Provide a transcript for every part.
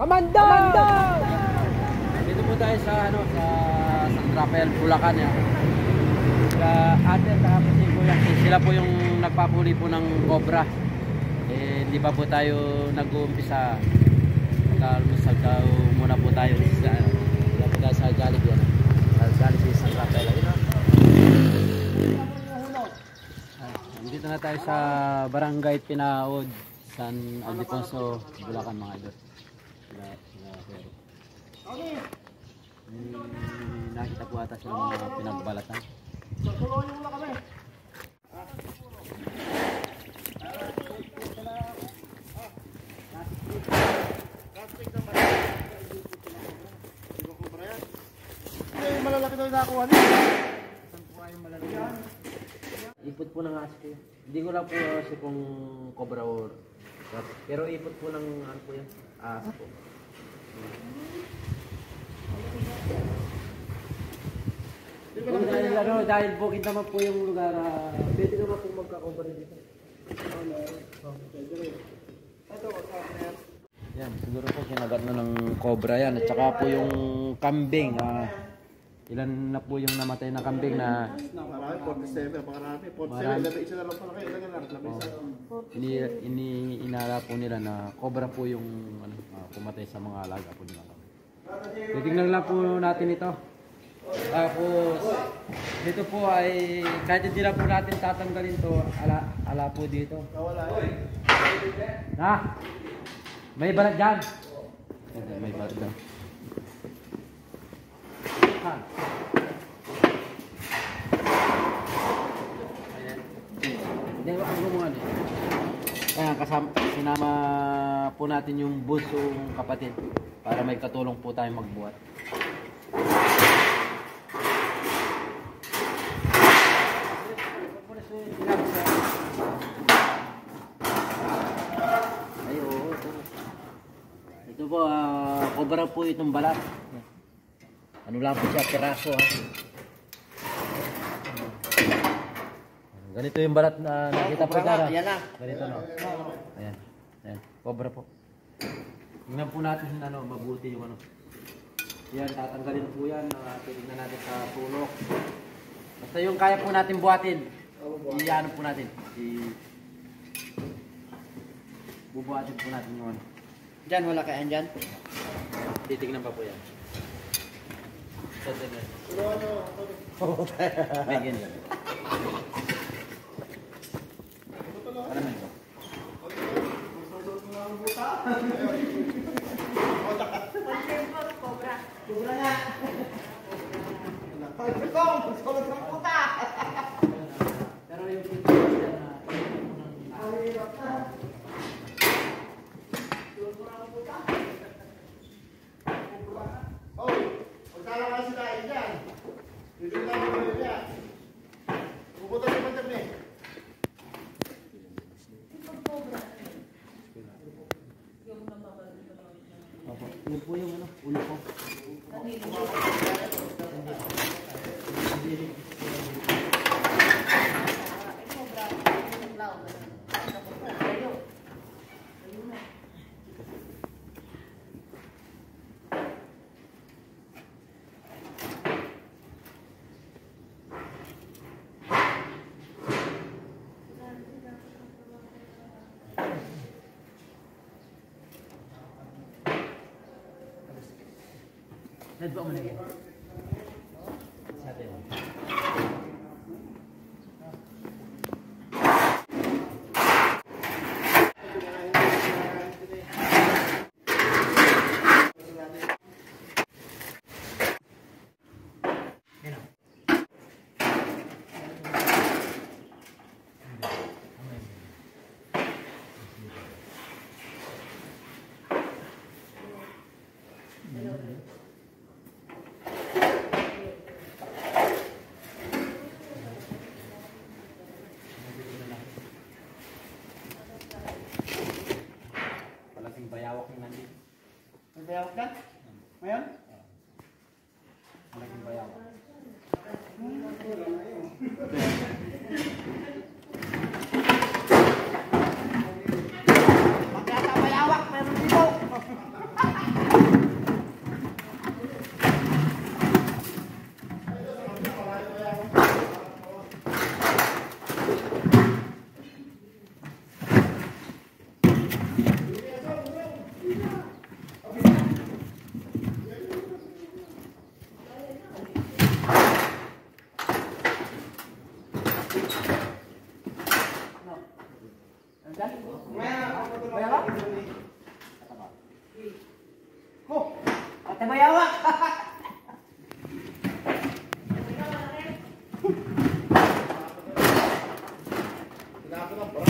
Kamanda! Dito po tayo sa sa San Rafael, Bulacan yan. Ate at si Kuya, sila po yung nagpapuli po ng cobra. Hindi pa po tayo nag-uumpisa. Mag-almusal daw muna po tayo sa Jollibee yan. Sa Jollibee San Rafael. Dito na tayo sa Barangay Pinaod, San Ildefonso, Bulacan mga idol. Nakita po ata sila mga pinagbalatan. Malalaki daw yung nakakuha niya. Saan po kayong malalaki? Ipot po ng aso ko. Hindi ko lang po kasi kung cobra or pero ipot po ng ano po yan, aso po. Dahil bukid naman po yung lugar, pwede naman po magka-cobra dito. Yan, siguro po kinagat na ng cobra yan. At saka po yung kambing. Ilan na po yung namatay na kambing na... Marami, 47, marami. 47, isa na lang pala kayo. Ilan yan? Inala po nila na cobra po yung pumatay sa mga alaga po nila. Titignan lang po natin ito. Tapos dito po ay kahit hindi na po natin tatanggalin to, ala po dito. Na? May balat dyan. May balat dyan. Hindi ako gumawa niya. Kaya sinama po natin yung busong kapatid para may katulong po tayo magbuhat. Ito po, cobra po itong balat. Ano lang po siya, piraso ha. Ganito yung balat na nakita po dara. Ganito no. Ayan. Ayan. Cobra po. Tingnan po natin mabuti yung Yan, tatanggalin po yan. Titignan natin sa sulok. Basta yung kaya po natin buhatin. Iyan po natin. Bubuhatin po natin yung Diyan, wala kayaan dyan? Titignan pa po yan. May ganyan. Cobra nga! Pero yung yun po yung ulo ko. Nagbawa mo na yan. Sa atin. Bayawak yung nandito. May bayawak ka? Ngayon? Malaking bayawak. Magkakabayawak, pero dito! Oh! Ate Bayawak! Tinapon ang bra.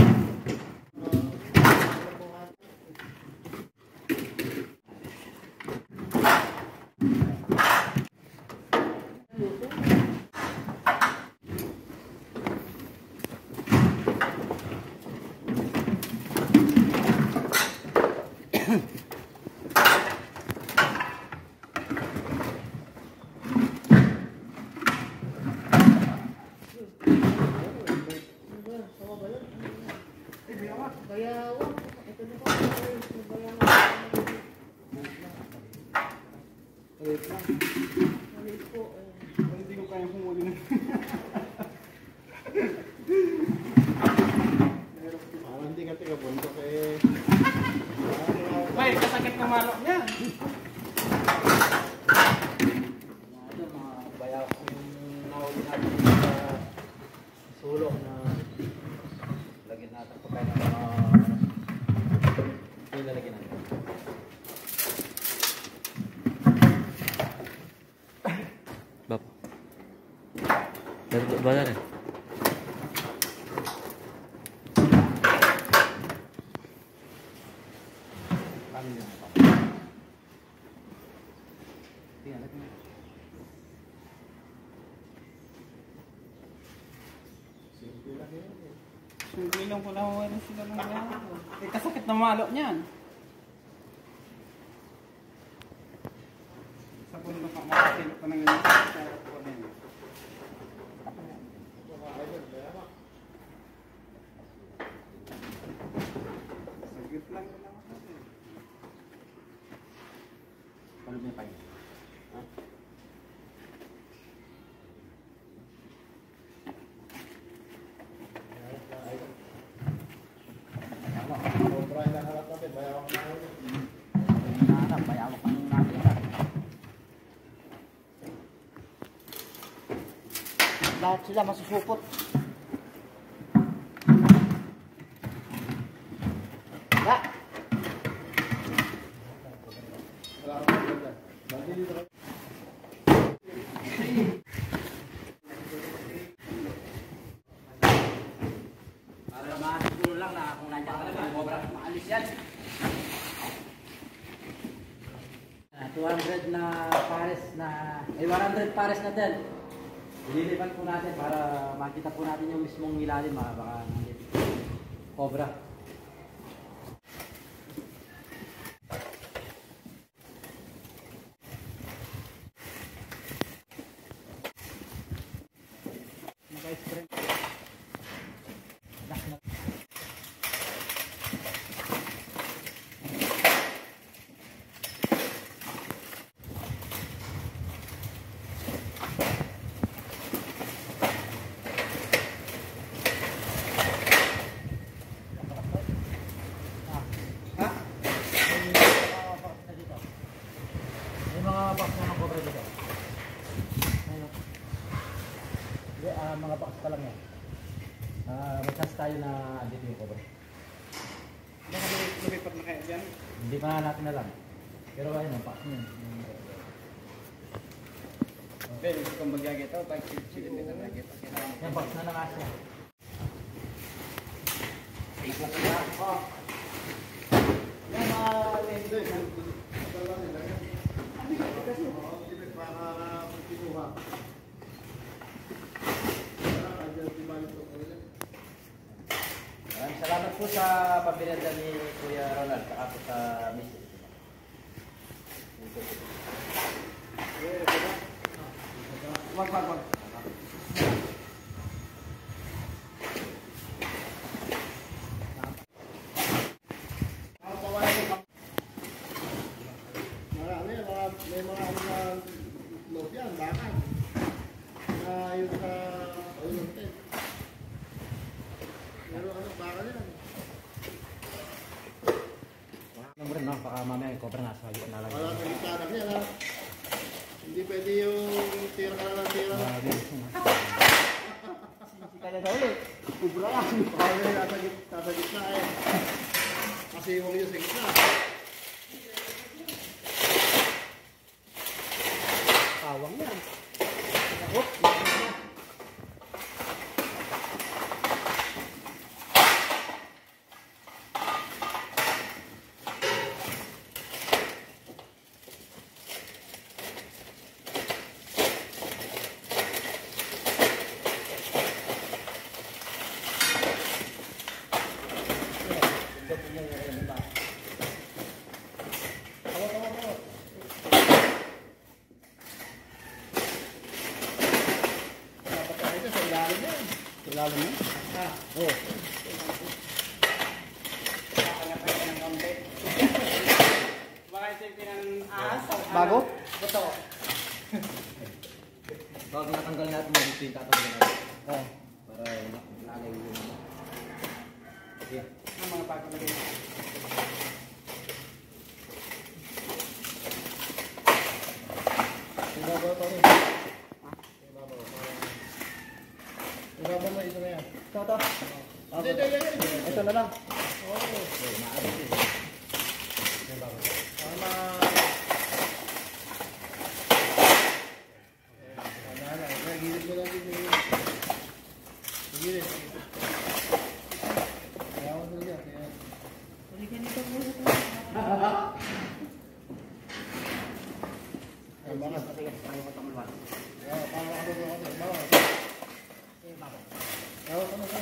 Hindi ko kaya humuli na. Hindi ka tiga bundok eh. Bay, kasakit ng malok niya. Mga bayaw yung nahuli natin sa sulok na lagyan natin pagkain ng mga yung lalagyan natin. Bap. Ba na rin? Simple lang po lang wala sila ng bayawak. Eh, kasakit ng malok niyan. Sa bundok ka makasilip pa ng ganyan. Sarap po na yun. Sagit lang ko naman kasi. Palog niya pa yun. Sobra yung nakalap natin. Bayawak na ako. Bayawak ang nakita. Lahat sila masusupot. Ya! Wala ka pa ganda. Bandi dito ka. Para masiguro lang na kung nandiyan ka lang, cobra, maalis yan. 200 na pares na, 100 pares na din. Ililipan po natin para makita po natin yung mismong ilalim, baka nandito. Cobra. Naka-spray. May mga box na ng cobra dito. Ayun. Hindi, mga box pa lang yan. May chance tayo na dito yung cobra. Baka lumipat na kaya dyan. Hindi pa natin alam. Pero ayun, ang box niya. Pero kung magyagit ako, pag silip nito nagyagit. Yung box na nakasya. Yung mga lender. Maraming salamat po sa pabinanda ni Kuya Ronald saka po sa Mrs. Wag. May mga ano na loob yan, bakal. Yung sa Olympic. Pero ano, bakal yan. Ano mo rin, no? Baka mamaya yung cobra nasa hagit na lang. Wala sa gitna lang yan, ha. Hindi pwede yung tira ka na ng tira. Kaya daw ulit. Kubra lang. Baka yung nasa gitna eh. Kasi yung sa gitna. Lalo mo? Oo. Kanya-kanya ng konti. Baka ito yung pinang-ahas. Bago? Buto. Pag natanggal natin, dito yung tatanggal natin. Oo. Para nalagay yung ano. Sige. Ang mga pagkalagay mo. Ibabaw pa rin. Ibabaw mo, ito na yan. Ito. Ito na lang. Gilid mo lang dito. Gilid. Kaya ako talaga. Ay, bakit? Oo, para ako doon ako. Bawal. Bawal ka na sa.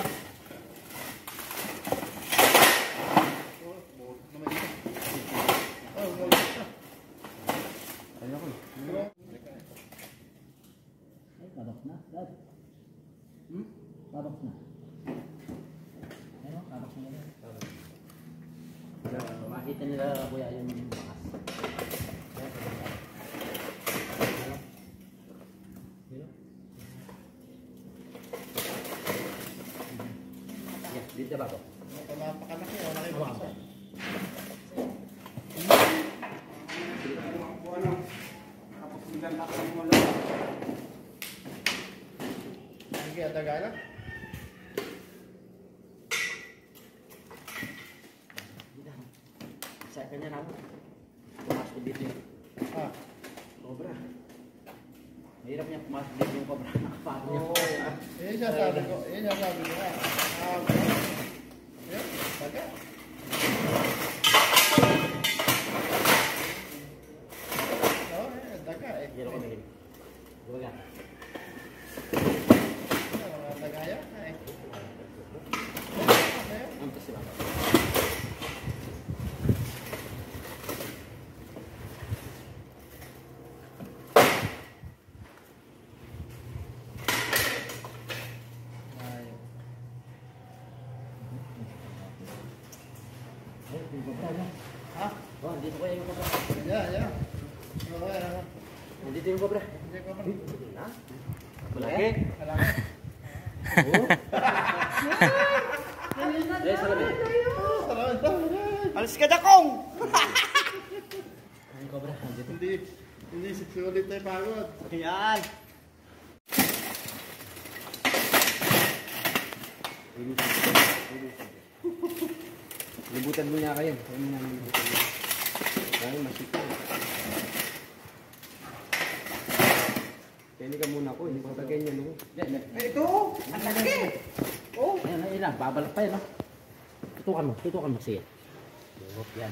Tabak na, dad. Tabak na. Ano? Tabak na yan. Makita nila kuya yung bakas. Dito ba po? Napakalaki. Wala kayo buksan. Ano? Tapos bigyan na ako mo lang. Sige, Tagala. Sa kanya na ako. Pumasok dito yung cobra. Mahirap niya pumasok dito yung cobra. Nakapagod niya. Yan siya sabi ko. Yan siya sabi ko. Yan, taga. Oo, taga eh. Hindi ako naging. Buwaga. Tagaya. Ang kasi ba? Ha? Oh, dito kaya yung cobra. Yan. Okay, ano? Nandito yung cobra. Hindi ko pa. Ha? Malaki. Malaki. Oo. Dahil sa lamin. Alis ka dakong! Ang cobra. Nandito. Hindi sulit tayo pagod. Ayan. Libutan mo niya kayo. Kaya mo na libutan mo. Dahil masipin. Kaya ka muna ko. Hindi ko tagay niya nung. Ito! Ang laki! Oh! Ayan, ayun lang. Babalak pa yun, no? Tutukan mo. Tutukan mo. Sige. Yan.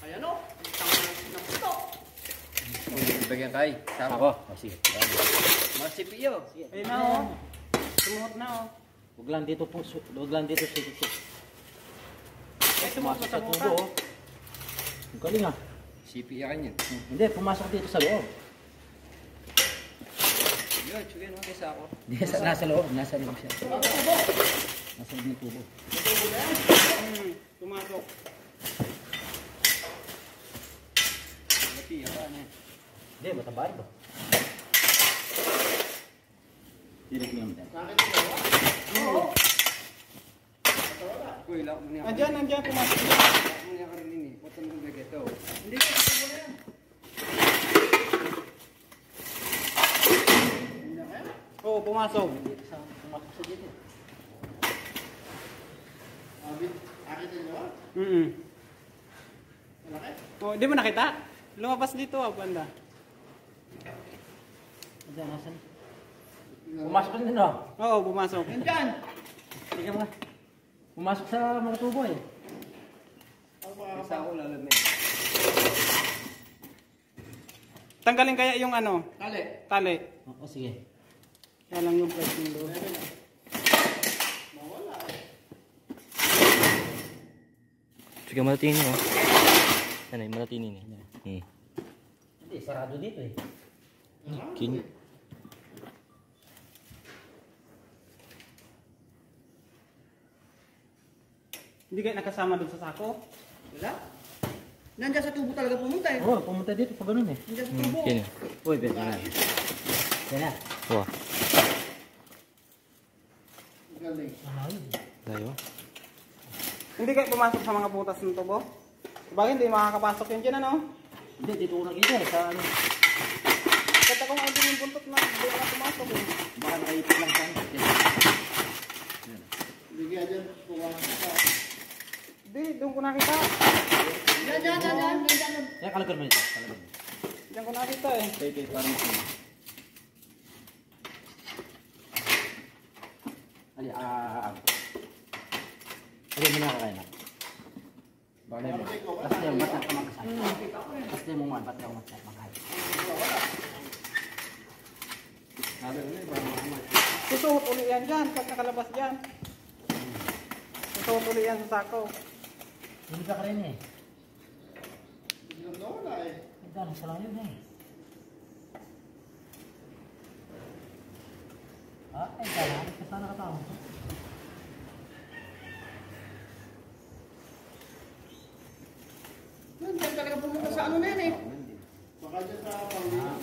Ayan o! Bigyan kay. Ako. Sige. Masipio! Ayun na o! Tumuhot na o! Huwag lang dito po. Huwag lang dito. Sige. Ay, tumuhot sa tubo, buka! oh. Ang galing ah. Sipi yan yan. Hindi, pumasok dito sa loob. Yun, sige no, kaysa ako. Hindi, nasa loob. Nasa loob siya. Nasa loob ng tubo. Tumatok. Laki, apa na yan? Hindi, matabaan ba? Direct mo naman tayo. Oo! Uy, lako mo niya. Andyan, pumasok. Lako mo niya ka rin ini. Potong mo ba ito? Hindi ko, ito mo yan. Oo, pumasok. Pumasok sa dito. Akit nyo? Malaki? Oh, di mo nakita? Lumabas dito, banda. Andyan, nasan? Pumasok ka din, no? Oo, pumasok. Nandyan! Sige mo nga. Pumasok sa mga tubo eh. Isa ako lalamig. Tanggalin kaya yung ano? Tali. Oo, sige. Kaya lang yung price ng doon. Mawala eh. Sige, malatinin mo. Ano yung malatinin niya? Hindi, sarado dito eh. King. Hindi kayo nakasama doon sa sako? Wala. Nandiyan sa tubo talaga pumunta eh. Oo, pumunta dito pa ganun eh. Nandiyan sa tubo. King. Uy, benta na. Yan na. Wah. Galing. Layo. Hindi kayo pumasok sa mga butas ng tubo? Bagay hindi makakapasok yun dyan ano? Hindi, dito ko nakita eh. Sa ano. Kata kong andun yung buntot na hindi ka pumasok eh. Baka nakaipit lang sa ano. Hindi kaya dyan, kuha ka. Hindi, doon ko nakita. Nandiyan. Yan, kalagan mo nito. Kalagan mo. Diyan ko nakita eh. Kay parang ito. Ali, Ali, mo nakakain na. Bakit mo? Basta yung ba't ka makasal? Basta yung mga ba't ka makasal? Sabi ko na, Susuot uli yan dyan pag nakalabas dyan. Susuot uli yan sa sako. hindi ka rin eh. Hindi na wala eh. Gano'n sa layo na eh. Ay, gano'n. Kasana ka tao. Nandiyan talaga pumunta sa ano na yan eh. Baka dyan sa panginoon.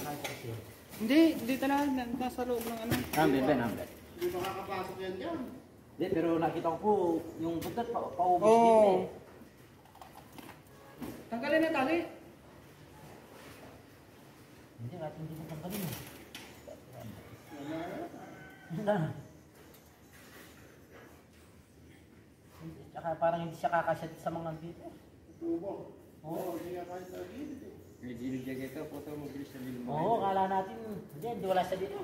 Hindi talaga. Nasa loob ng ano. Hamlet. Hindi makakapasok yan dyan. Hindi, pero nakita ko po yung buntot paubos Oo. dito eh. Tanggalin na tali. Hindi, kahit hindi mo tanggalin eh. Wala yan. Wala. Tsaka parang hindi siya kakasya sa mga dito. Tubo. Oo, hindi nga kahit sa gilid eh. Oo, kala natin, hindi wala siya dito.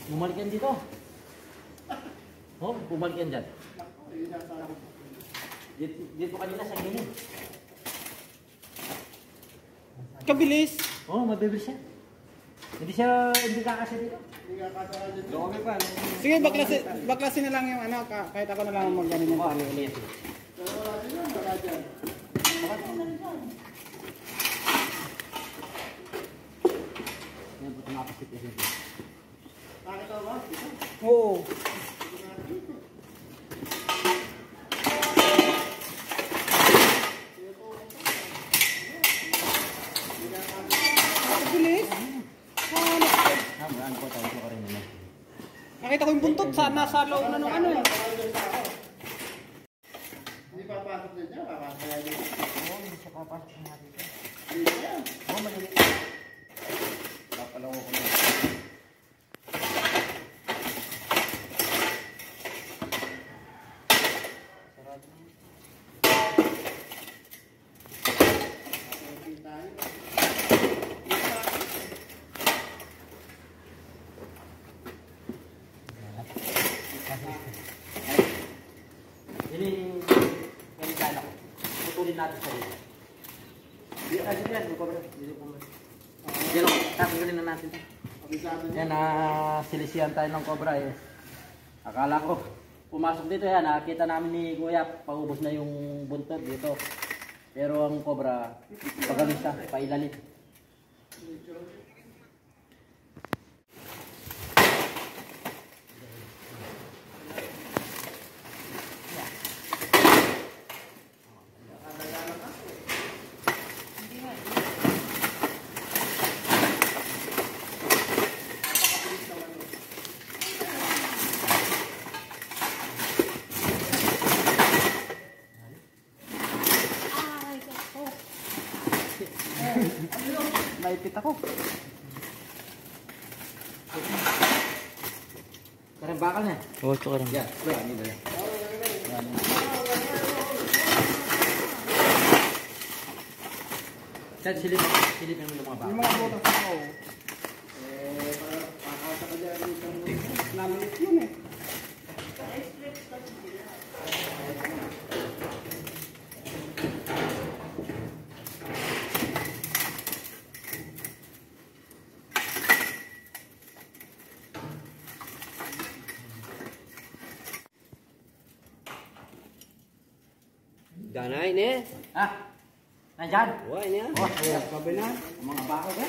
Bumalik yan dito. Oo, bumalik yan dyan. Ako, yun nasa akin. Dito kanina sa gilid. Kabilis. Oo, mabibilis siya. Hindi kakasya dito. Hindi nga kasama dyan. Sige, baklasin na lang yung ano. Kahit ako na lang mag-ganin yung tali ulit. Pero wala din yan, wala dyan. Yan po tumakasip yan. Nakita mo ba? Oo. Kabilis. Ano po tayo ko rin naman. Nakita ko yung buntot sa nasa loob na nung ano eh. Hindi papasok din dyan, papasok yan dyan. Oo, hindi siya papasok na dito. Hindi yan. Oo, maliit. Papalaw ko na. Yun yung kala ko. Putulin natin sa dito. Hindi kasi yan, hindi po. Yan o, tatanggalin na natin ito. Abisado niya. Yan, silisihan tayo ng cobra eh. Akala ko, pumasok dito yan, nakita namin ni Kuya, paubos na yung buntot dito. Pero ang cobra, pagaling siya, pailalit. Naipit ako. Karang bakal na. Oo, ito ka rin. Yan, yan, yan. Yan, silipin mo yung mga bakal. Yung mga butas ako. Pakasa ka dyan dito. Naliit yun eh. Danay ni. Ha? Nandyan? Wah ini. Oh, sabi na. Ang mga bako ba?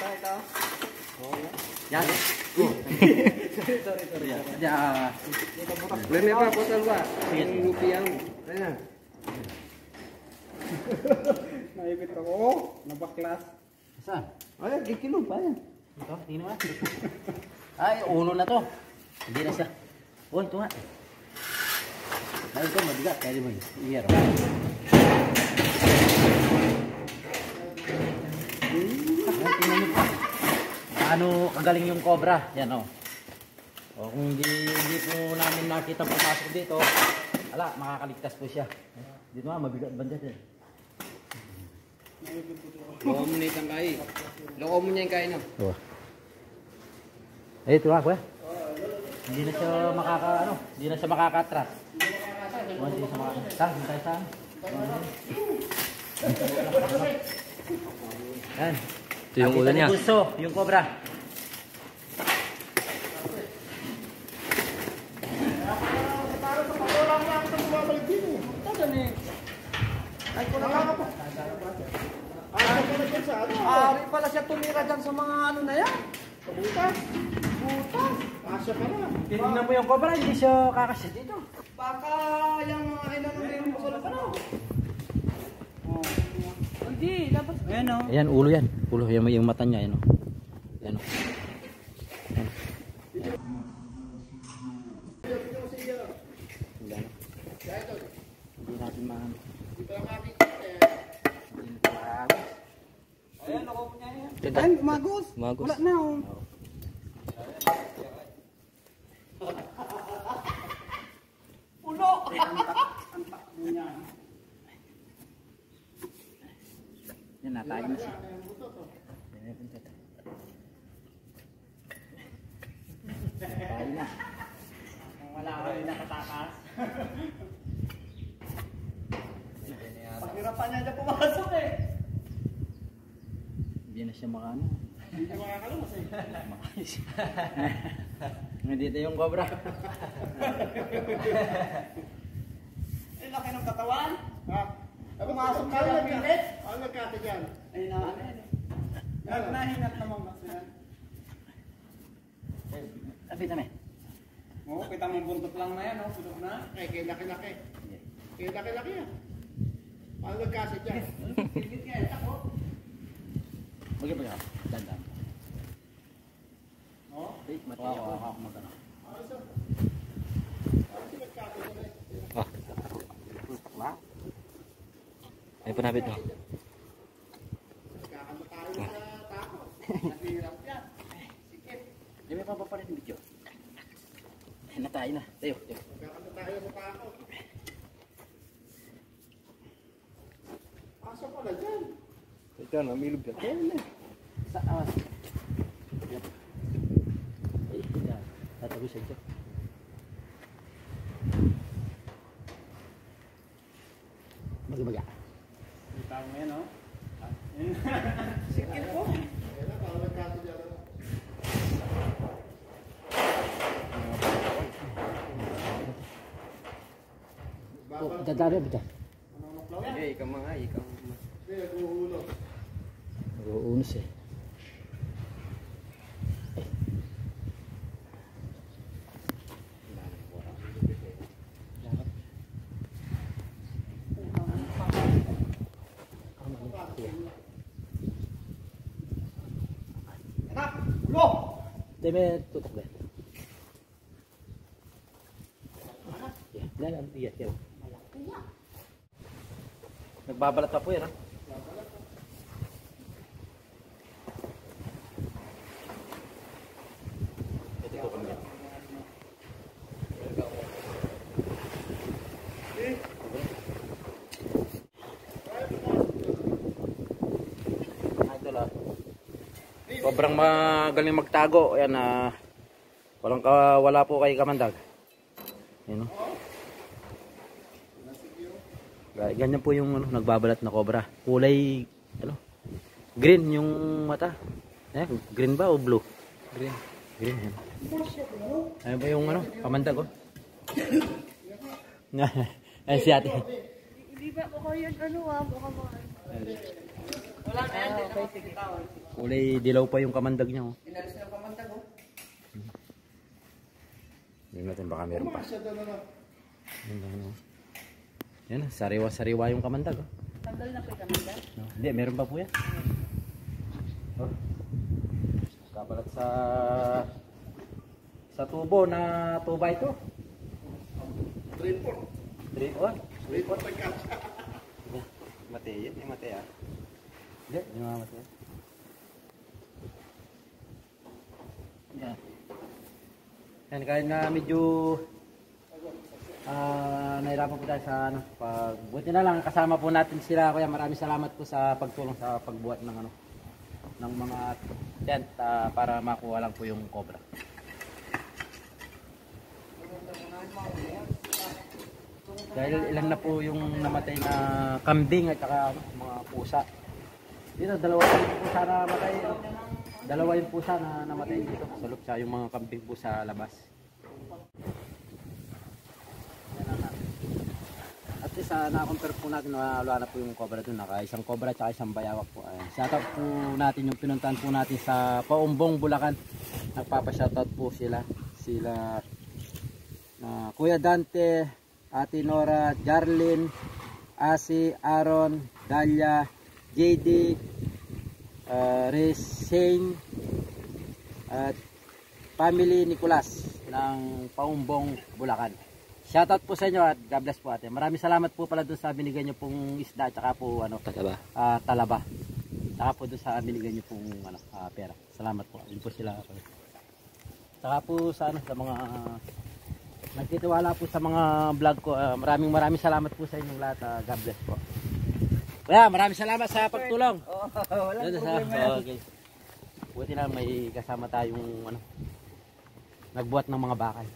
Ito. Yan. Sorry. Yan. Leme pa botol ba? Rupiah. Ano? Naipit ako. Nabaklas. Saan? Ay, kikilo pa yan. Ito, tingnan mo. Ay, uno na to. Hindi na siya. Oh, ito nga. Ay, ito, mabigat. Kaya mo yun. Iyero. Tingnan nyo po. Paano kagaling yung cobra. Yan, o. O, kung hindi po namin nakita pumasok dito, ala, makakaligtas po siya. Dito nga, mabigat bandat yan. Loko mo na itang kain. Loko mo niya yung kain no? Oh. Eh, ito nga, kuya. Hindi na siya hindi na siya makakatras. Hindi na siya makakatras. Hindi tayo saan. Yan. Ito yung ulo niya. Gusto, yung cobra. Ari pala siya tumira dyan sa mga ano na yan. Butas. Asya ka na. Tingnan mo yung cobra, hindi siya kakasya dito. Baka yung mga inanong din mo sa lupa na. Hindi, dapat. Ayan o. Ayan, ulo yan. Ulo, yung mata niya. Yan, o. Yan, o. Hindi natin mahan. Ayan, loko mo niya yan. Ganda. Ay, magos. Magos. Wala na o. Yan, natayo na siya. Tayo na. Wala ka rin nakatakas. Paghirapan niya dyan pumasok eh. Hindi na siya makano. Hindi niya makakalumos eh. Nandito yung cobra. Eh, laki ng katawan. Ha? Pumasok ka lang pilit. Ano nagkate dyan? Ay, nahinat naman kasi yan. Lapit na, Oo, kita mo buntot lang na yan, pudok na. Kaya laki-laki. Kaya laki-laki yan. Paano nagkate dyan? Pigit ka eh, ako. Bagay. Dandan. Oo. Wait, matiyak ako magano. Ah. Ay, panapit mo. Kakamatayo sa tao. Nahirap yan. Di ba pa rin yung video? Ay, natayo na. Tayo. Kakamatayo sa tao. Asa pala dyan? Ito, namilog ka. Sa awas. Yep. Ay, yan. Tatabi siya dyan. Baga. Kita mo yan, o. Sikit po. Kaya na, paano nagkate dyan? Dadari ba ito? Eh, ikaw mga, ikaw. Hindi, nag-uulo. Nag-uunos eh. Anak, ulo! Deme tutok ba? Yan. Iya. Nagbabalat pa po yan, ha? Ito ko kami. Ito lang. Sobrang magaling magtago. Ayan, wala po kay Kamandag. Yan, no? Ganyan po yung nagbabalat na cobra. Kulay green yung mata. Green ba o blue? Green. Green yan. Ano ba yung Kamandag, oh? Ay, si ate. Hindi ba baka yun ano baka mga Wala na yan. Okay, sige. Kulay dilaw pa yung kamandag niya. Oh. Inalis na pamandag oh. Hindi natin baka meron pa. Siya doon ano. Yan, sariwa-sariwa yung kamandag. Oh. tanggal na po yung kamanda. No, hindi, meron pa po yan. Oh. Kapalat sa tubo na tuba ito. 3-4. 3-4 pagkat. Mati, yun yung mati ah. Hindi, yung mga mati. Yan. Yan, kahit na medyo nahirapan po tayo sa ano, buti na lang kasama po natin sila kuya. Maraming salamat po sa pagtulong sa pagbuhat ng ano ng mga tent para makuha lang po yung cobra. Dahil ilan na po yung namatay na kambing at saka mga pusa. Dito dalawa yung pusa na namatay. Dalawa yung pusa na namatay dito sa loob, sa yung mga kambing po sa labas. At least na-compare po natin na wala na po yung cobra doon. Naka isang cobra at isang bayawak po. Shoutout po natin yung pinuntahan po natin sa Paumbong, Bulacan. Nagpapa-shoutout po sila Kuya Dante, Ate Nora, Jarlene, Asi, Aaron, Dalia, JD, Resane, at Family Nicolas ng Paumbong, Bulacan. Shoutout po sa inyo at God bless po ate. Maraming salamat po pala doon sa binigyan niyo pong isda at saka po talaba. Saka po doon sa binigyan niyo pong pera. Salamat po. Yun po sila. Saka po sa sa mga nagtitiwala po sa mga vlog ko. Maraming salamat po sa inyong lahat. God bless po. Kuya, maraming salamat sa pagtulong. Walang problema. Okay. Buti na may kasama tayong nagbuhat ng mga bakal.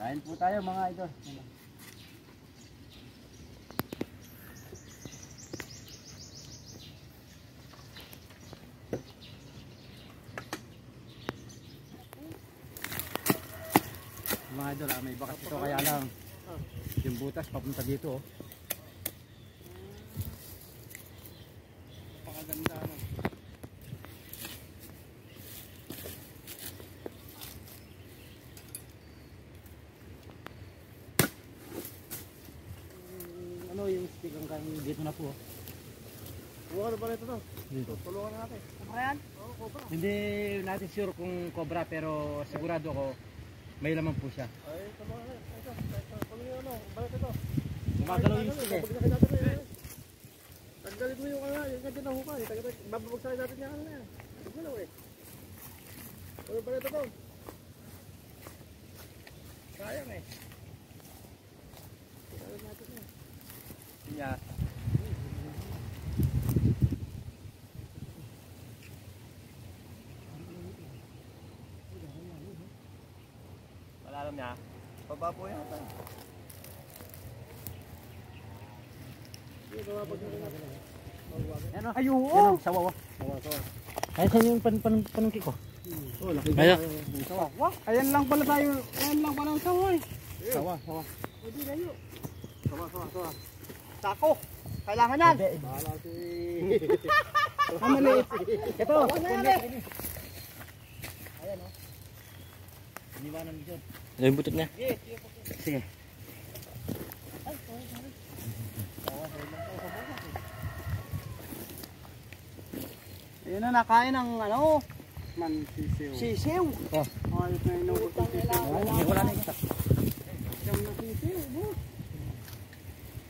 Kain po tayo mga idol. Mga idol, may bakas ito kaya lang yung butas papunta dito. Pakaganda ano. Yung stick hanggang dito na po. Buka na pala ito to. Tulungan natin. Cobra yan? Oo, cobra. Hindi natin sure kung cobra pero sigurado ko may laman po siya. Ay, ito mga ito. Tulungan ano, balik ito. Gumagalaw yung stick eh. Tanggalin mo yung yung ganyan na hukay. Bababagsakin natin yung ano na yan. Gumalaw eh. Tulungan pala ito to. Sayang eh. Sayang natin yan. Yeah. Malalam niya. Baba po yata. Ano? Ayun! Sawa. Ay, saan yung panungki ko? Oh, laki Ayan. Ayan lang pala tayo. Ayan lang pala ang saway. Sawa. Pwede kayo. Sawa. Sako. Kailangan yan. Bahala si... Ang maliit. Ito! Ayan o. Iniwanan mo dyan. Ano yung butot niya? Sige. Ayan na, nakain ng Sisiw. sisiw. Oh. Ayos na inugot ng sisiw. Hindi ko lang nakita. Siyam na sisiw.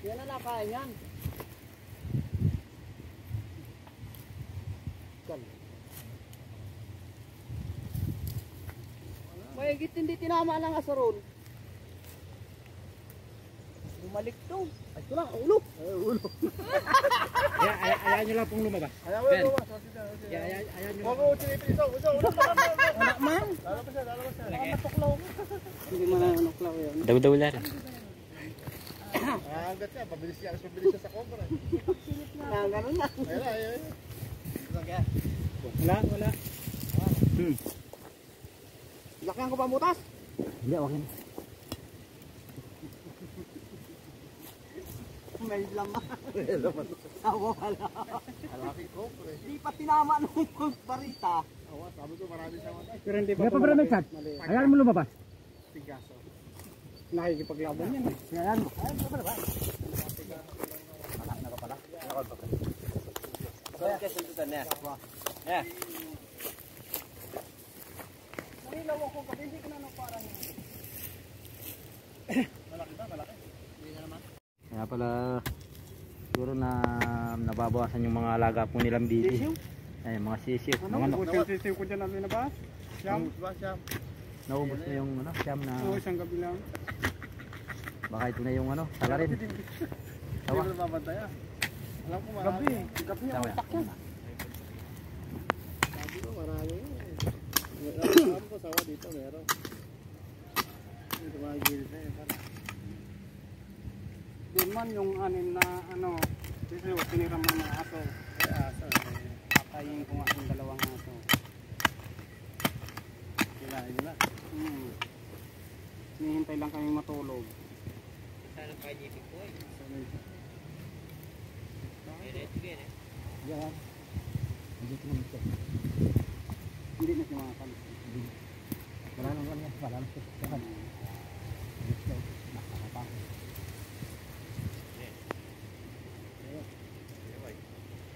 Yan na nakain yan. Mahigit hindi tinama ng asarol. Bumalik to. Ay, ito lang, ulo. Ayaw nyo lang pong lumabas. Ayaw mo Ben. ito. Ayaw nyo Huwag lang. mo sinipin ito. Ulo. Anak man. Lalabas siya. Matuklaw. Hindi mo na naklaw yan. Daw lang. Hanggat siya. Pabilis siya sa cobra. Ganun na. Ayun. Wala. Lakihan ko pa ang butas. Hindi, okay na. May laman. Awa wala. Malaki ko, pre. Di pa tinama nung barita. Awa, sabi ko marami siyang ano. Pero hindi pa. Hindi pa ba may chat? Hayaan mo lumabas. Tigaso. Nakikipaglaban yan eh. Hayaan mo. Yeah. Nanilaw ako kasi hindi ko na naparang. Kaya pala siguro na nababawasan yung mga alaga po nilang bibi. Ay, mga sisiw. Mga Ano? Buti yung sisiw ko dyan namin na ba? Siyam? Siyam. naubos na yung ano, siyam na Oo, isang gabi lang. baka ito na yung ano, sala rin. Tawa. Hindi mo babantaya. Alam ko marami. Gabi Tawa yan. Sabi ko marami. Alam ko sawa dito meron. Dito mga gilid na yun. Doon man yung anin na ano, sisiw, tiniram ng mga aso. Ay asa. Patayin ko nga yung dalawang aso. Kailangan nila. Hinihintay lang kaming matulog. Yan. Hindi ko naman siya. Hindi na siya makakal. Wala nang ano yan. Wala nang siya.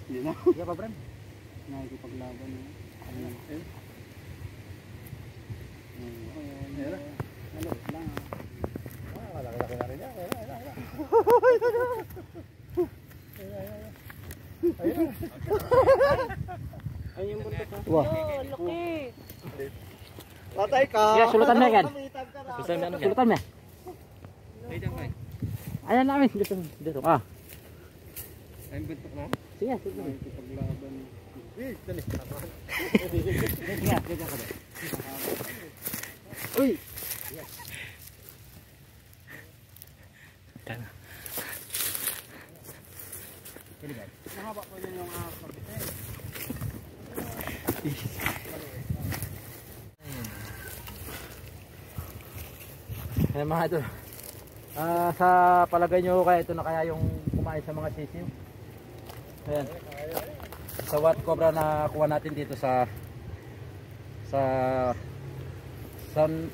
Hindi na. Sige pa, Bram. Nakikipaglaban na. Hello, lang. Malaki-laki na rin yan. Ay, yung buntot ha. Wow. Oh, laki. Patay ka. Sige, sulutan mo yan. Susan mo ano yan? Sulutan mo. Ayan namin. Dito. Dito. Ah. Ay, yung buntot na? Sige, sulutan mo. Nakikipaglaban. Dali. Sige, sige ka doon. Uy. Mahaba pa yun yung ahas. Ayan mga ito. Sa palagay nyo kaya ito na kaya yung kumain sa mga sisiw. Ayan. Sa what cobra na kuha natin dito sa San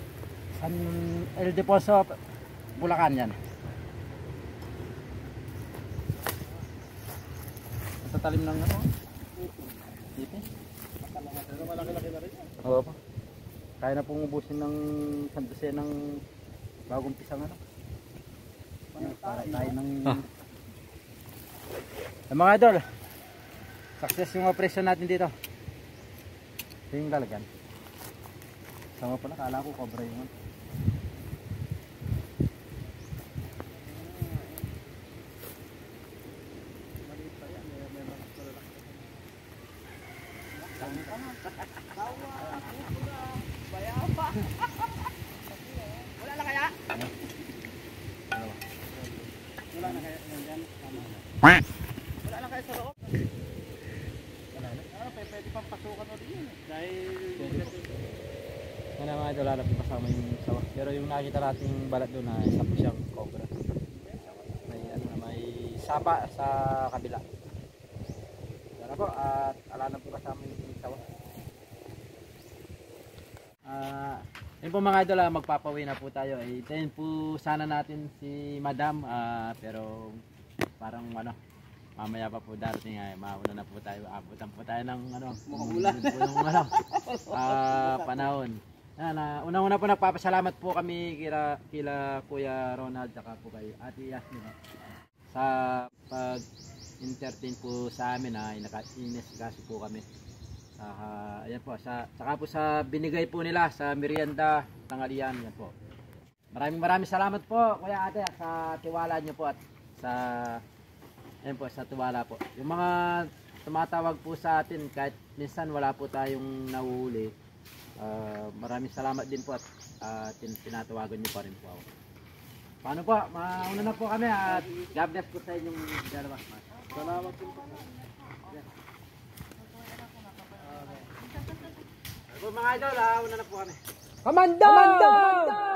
El Deposo, Bulacan yan. Tatalim ng ano? Dito. Pero malaki-laki na rin yan. Oo pa. Kaya na pong ubusin ng sandose ng bagong pisang ano. Para tayo ng mga idol. Success yung operation natin dito. Ito yung lalagyan. Sama pala, kala ko cobra yung ano. Wala na kaya? Wala na kaya yan dyan. Wala na kaya sa loob? Pwede pang pasukan o din yun. Dahil Yan mga idol, lalapit kasama yung sawa. Pero yung nakita nating balat doon na isa po siyang cobra. May ano na, may sapa sa kabila. Yan po, at ala na po kasama yung sawa. Yun po mga idol, magpapawi na po tayo. Itayin po sana natin si Madam, pero parang ano, mamaya pa po darating ay mauna na po tayo. Abutan po tayo ng ano, umulan po yung ano, panahon. Unang-una po nagpapasalamat po kami kila Kuya Ronald at po kay Ate Yasmin sa pag-entertain po sa amin na inisgaso po kami. Ayan po, saka po sa binigay po nila sa merienda tanghalian, yan po. Maraming salamat po Kuya Ate sa tiwala niyo po at sa ayan po, sa tiwala po. Yung mga tumatawag po sa atin kahit minsan wala po tayong nahuhuli, maraming salamat din po at tinatawagan niyo pa rin po ako. Paano po? Mauna na po kami at God bless po sa inyong dalawa. Salamat po. mga idol, una na po kami. Kamando!